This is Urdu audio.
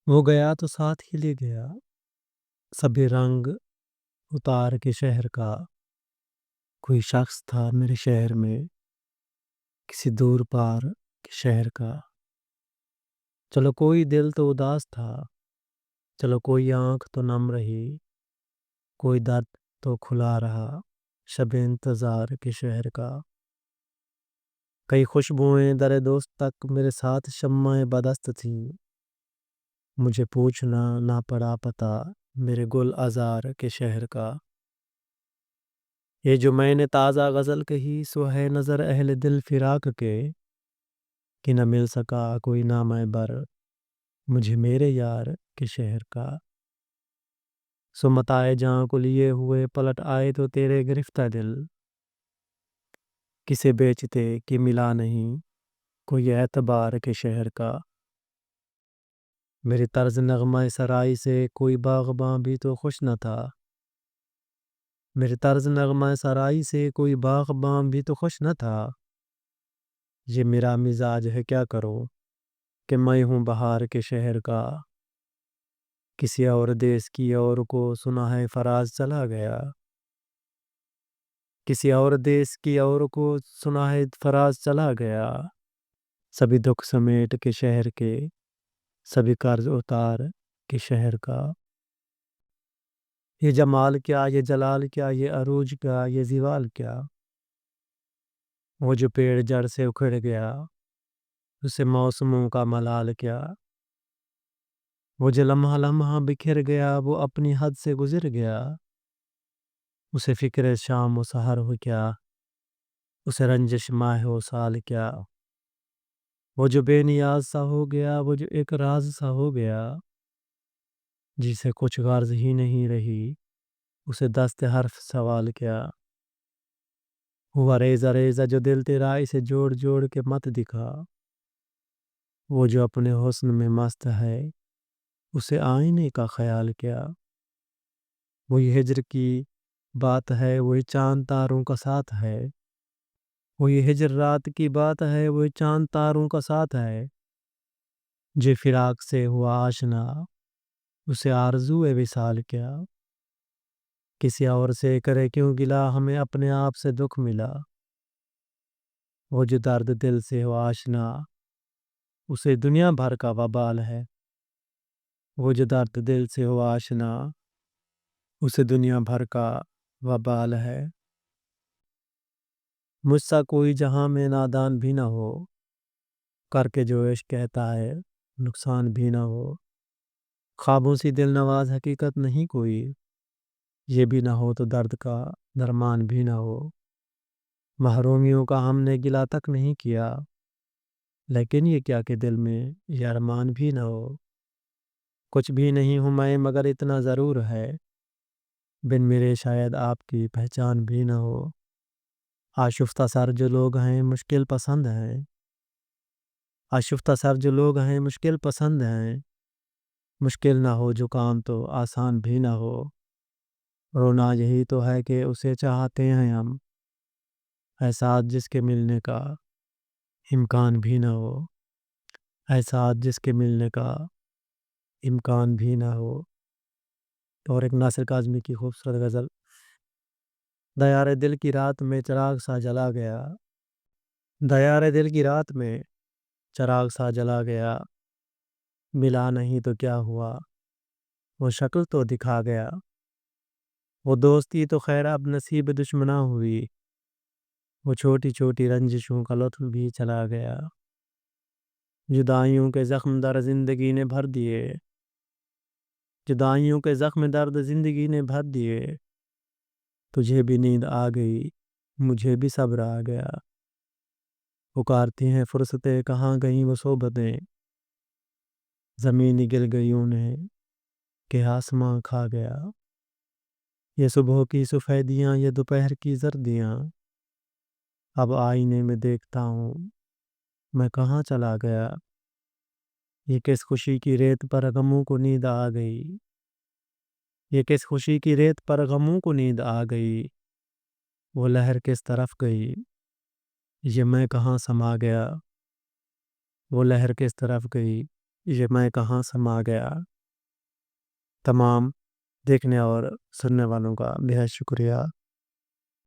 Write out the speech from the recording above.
وہ گیا تو ساتھ ہی لے گیا سبھی رنگ اتار کے شہر کا۔ کوئی شخص تھا میرے شہر میں، کسی دور پار کے شہر کا۔ چلو کوئی دل تو اداس تھا، چلو کوئی آنکھ تو نم رہی، کوئی درد تو کھلا رہا شب انتظار کے شہر کا۔ کئی خوشبوئیں در دوست تک میرے ساتھ شمع بدست تھیں، مجھے پوچھنا نہ پڑا پتا میرے گل آزار کے شہر کا۔ یہ جو میں نے تازہ غزل کہی سو ہے نظر اہل دل فراق کے، کہ نہ مل سکا کوئی نامہ بر مجھے میرے یار کے شہر کا۔ سو متائے جاں کو لیے ہوئے پلٹ آئے تو تیرے گرفتہ دل، کسے بیچتے کہ ملا نہیں کوئی اعتبار کے شہر کا۔ میری طرز نغمہ سرائی سے کوئی باغباں بھی تو خوش نہ تھا، میری طرز نغمہ سرائی سے کوئی باغباں بھی تو خوش نہ تھا۔ یہ میرا مزاج ہے کیا کروں کہ میں ہوں بہار کے شہر کا۔ کسی اور دیس کی اور کو سنا ہے فراز چلا گیا، کسی اور دیس کی اور کو سنا ہے فراز چلا گیا۔ سبھی دکھ سمیٹ کے شہر کے، سبھی قرض اتار کے شہر کا۔ یہ جمال کیا، یہ جلال کیا، یہ عروج کیا، یہ زوال کیا۔ وہ جو پیڑ جڑ سے اکھڑ گیا، اسے موسموں کا ملال کیا۔ وہ جو لمحہ لمحہ بکھر گیا، وہ اپنی حد سے گزر گیا۔ اسے فکر شام و سحر ہو کیا، اسے رنجش ماہ و سال کیا۔ وہ جو بے نیاز سا ہو گیا، وہ جو ایک راز سا ہو گیا، جسے کچھ غرض ہی نہیں رہی، اسے دست حرف سوال کیا۔ ہوا ریزہ ریزہ جو دل تیرا اسے جوڑ جوڑ کے مت دکھا، وہ جو اپنے حسن میں مست ہے، اسے آئینے کا خیال کیا۔ وہی ہجر کی بات ہے، وہی چاند تاروں کا ساتھ ہے، وہی ہجر رات کی بات ہے، وہی چاند تاروں کا ساتھ ہے۔ جے فراق سے ہوا آشنا، اسے آرزو وصال کیا۔ کسی اور سے کرے کیوں گلا، ہمیں اپنے آپ سے دکھ ملا۔ وہ جو درد دل سے ہوا آشنا، اسے دنیا بھر کا وبال ہے۔ وہ جو درد دل سے ہوا آشنا، اسے دنیا بھر کا وبال ہے۔ مجھ سا کوئی جہاں میں نادان بھی نہ ہو، کر کے جو عشق کہتا ہے نقصان بھی نہ ہو۔ خوابوں سی دل نواز حقیقت نہیں کوئی، یہ بھی نہ ہو تو درد کا درمان بھی نہ ہو۔ محرومیوں کا ہم نے گلہ تک نہیں کیا، لیکن یہ کیا کہ دل میں یہ ارمان بھی نہ ہو۔ کچھ بھی نہیں ہوں میں مگر اتنا ضرور ہے، بن میرے شاید آپ کی پہچان بھی نہ ہو۔ آشفتہ سر جو لوگ ہیں مشکل پسند ہیں، آشفتہ سر جو لوگ ہیں مشکل پسند ہیں۔ مشکل نہ ہو جو کام تو آسان بھی نہ ہو۔ رونا یہی تو ہے کہ اسے چاہتے ہیں ہم، احساس جس کے ملنے کا امکان بھی نہ ہو، احساس جس کے ملنے کا امکان بھی نہ ہو۔ اور ایک ناصر کاظمی کی خوبصورت غزل۔ دیار دل کی رات میں چراغ سا جلا گیا، دیار دل کی رات میں چراغ سا جلا گیا، ملا نہیں تو کیا ہوا وہ شکل تو دکھا گیا۔ وہ دوستی تو خیر اب نصیب دشمنا ہوئی، وہ چھوٹی چھوٹی رنجشوں کا لطف بھی چلا گیا۔ جدائیوں کے زخم در زندگی نے بھر دیے، جدائیوں کے زخم درد زندگی نے بھر دیے۔ تجھے بھی نیند آ گئی، مجھے بھی صبر آ گیا۔ پکارتی ہیں فرصتیں کہاں گئیں وہ صحبتیں، زمینی گل گئی انہیں کہ آسماں کھا گیا۔ یہ صبح کی سفیدیاں، یہ دوپہر کی زردیاں، اب آئینے میں دیکھتا ہوں میں کہاں چلا گیا۔ یہ کس خوشی کی ریت پر غموں کو نیند آ گئی، یہ کس خوشی کی ریت پر غموں کو نیند آ گئی۔ وہ لہر کس طرف گئی، یہ میں کہاں سما گیا۔ وہ لہر کس طرف گئی، یہ میں کہاں سما گیا۔ تمام دیکھنے اور سننے والوں کا بہت شکریہ۔